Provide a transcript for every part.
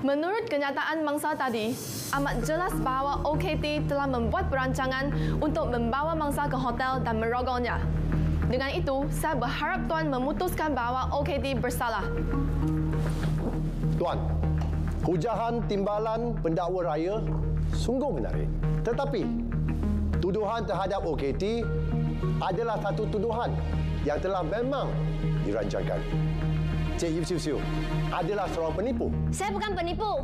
Menurut kenyataan mangsa tadi, amat jelas bahawa OKT telah membuat perancangan untuk membawa mangsa ke hotel dan merogolnya. Dengan itu, saya berharap Tuan memutuskan bahawa OKT bersalah. Tuan, hujahan timbalan pendakwa raya sungguh menarik. Tetapi, tuduhan terhadap OKT adalah satu tuduhan yang telah memang dirancangkan. Cik Yip Siu Siu adalah seorang penipu. Saya bukan penipu.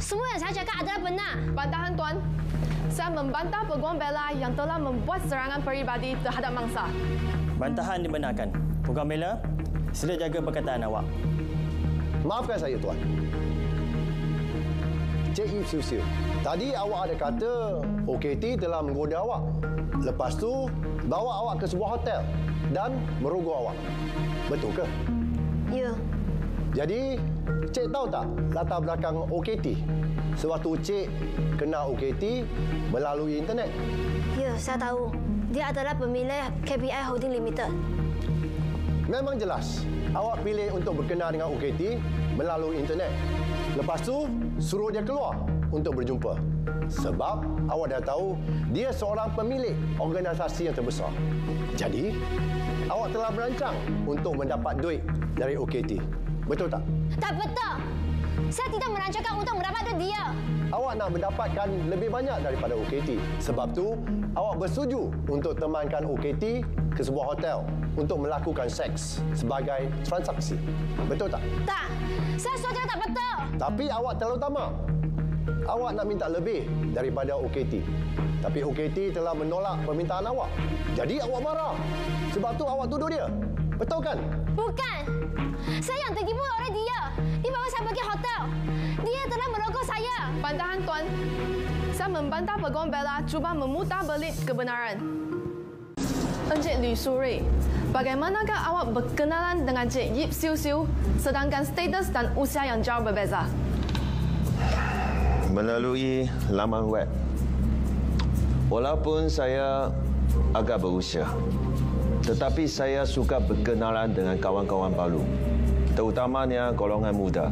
Semua yang saya cakap adalah benar. Bantahan Tuan, saya membantah peguam bela yang telah membuat serangan peribadi terhadap mangsa. Bantahan dibenarkan. Peguam bela, sila jaga perkataan awak. Maafkan saya, Tuan. Cik Yip Siu Siu, tadi awak ada kata OKT telah menggoda awak. Lepas tu, bawa awak ke sebuah hotel dan merogoh awak. Betul ke? Ya. Jadi, Cik tahu tak latar belakang OKT? Sewaktu Cik kenal OKT melalui internet. Ya, saya tahu. Dia adalah pemilik KPI Holding Limited. Memang jelas, awak pilih untuk berkenal dengan OKT melalui internet. Lepas tu, suruh dia keluar untuk berjumpa. Sebab awak dah tahu dia seorang pemilik organisasi yang terbesar. Jadi, awak telah merancang untuk mendapat duit dari OKT. Betul tak? Tak betul. Saya tidak merancangkan untuk mendapat duit dia. Awak nak mendapatkan lebih banyak daripada OKT. Sebab tu, awak bersetuju untuk temankan OKT ke sebuah hotel untuk melakukan seks sebagai transaksi. Betul tak? Tak. Saya suatu tak betul. Tapi awak terlalu tamak. Awak nak minta lebih daripada OKT. Tapi OKT telah menolak permintaan awak. Jadi awak marah. Sebab tu awak tuduh dia. Betul kan? Bukan. Saya yang tertipu oleh dia. Dia bawa saya pergi hotel. Dia telah merogoh saya. Bantahan Tuan, saya membantah peguam bela cuba memutarbelit kebenaran. Encik Li Surui, bagaimanakah awak berkenalan dengan Cik Yip Siu Siu sedangkan status dan usia yang jauh berbeza? Melalui laman web. Walaupun saya agak berusia, tetapi saya suka berkenalan dengan kawan-kawan baru, terutamanya golongan muda.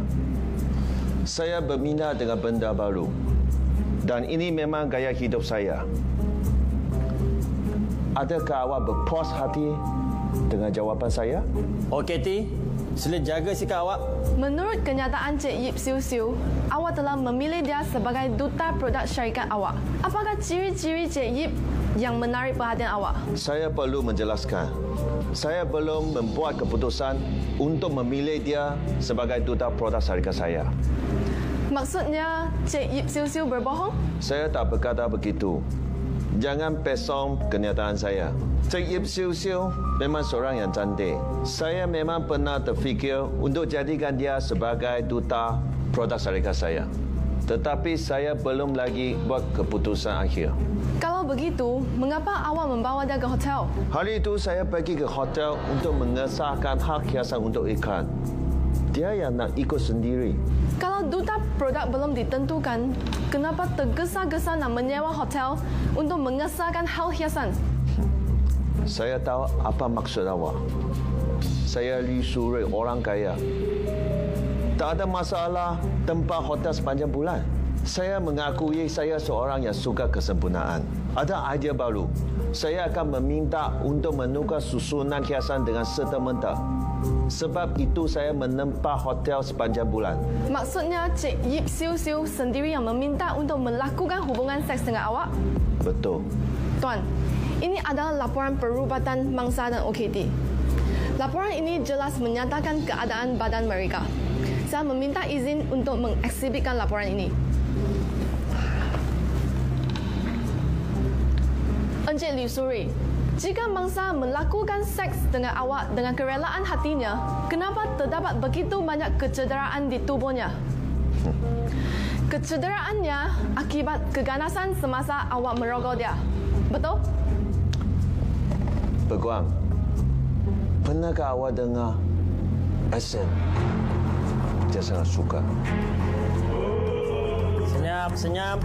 Saya berminat dengan benda baru dan ini memang gaya hidup saya. Adakah awak berpuas hati dengan jawapan saya? OKT, sila jaga sikap awak. Menurut kenyataan Cik Yip Siu Siu, awak telah memilih dia sebagai duta produk syarikat awak. Apakah ciri-ciri Cik Yip yang menarik perhatian awak? Saya perlu menjelaskan. Saya belum membuat keputusan untuk memilih dia sebagai duta produk syarikat saya. Maksudnya, Cik Yip Siu Siu berbohong? Saya tak berkata begitu. Jangan pesong kenyataan saya. Cik Yip Siu Siu memang seorang yang cantik. Saya memang pernah terfikir untuk jadikan dia sebagai duta produk syarikat saya. Tetapi saya belum lagi buat keputusan akhir. Kalau begitu, mengapa awak membawa dia ke hotel? Hari itu saya pergi ke hotel untuk mengesahkan hak hiasan untuk iklan. Dia yang nak ikut sendiri. Kalau duta produk belum ditentukan, kenapa tergesa-gesa nak menyewa hotel untuk mengesahkan hal hiasan? Saya tahu apa maksud awak. Saya Li Surui, orang kaya. Tak ada masalah tempat hotel sepanjang bulan. Saya mengakui saya seorang yang suka kesempurnaan. Ada idea baru. Saya akan meminta untuk menukar susunan hiasan dengan serta-merta. Sebab itu saya menempah hotel sepanjang bulan. Maksudnya Cik Yip Siu Siu sendiri yang meminta untuk melakukan hubungan seks dengan awak? Betul. Tuan, ini adalah laporan perubatan mangsa dan OKT. Laporan ini jelas menyatakan keadaan badan mereka. Saya meminta izin untuk mengeksibitkan laporan ini. Encik Li Surui, jika mangsa melakukan seks dengan awak dengan kerelaan hatinya, kenapa terdapat begitu banyak kecederaan di tubuhnya? Kecederaannya akibat keganasan semasa awak merogoh dia. Betul? Peguam, pernahkah awak dengar SM? Dia sangat suka. Senyap, senyap.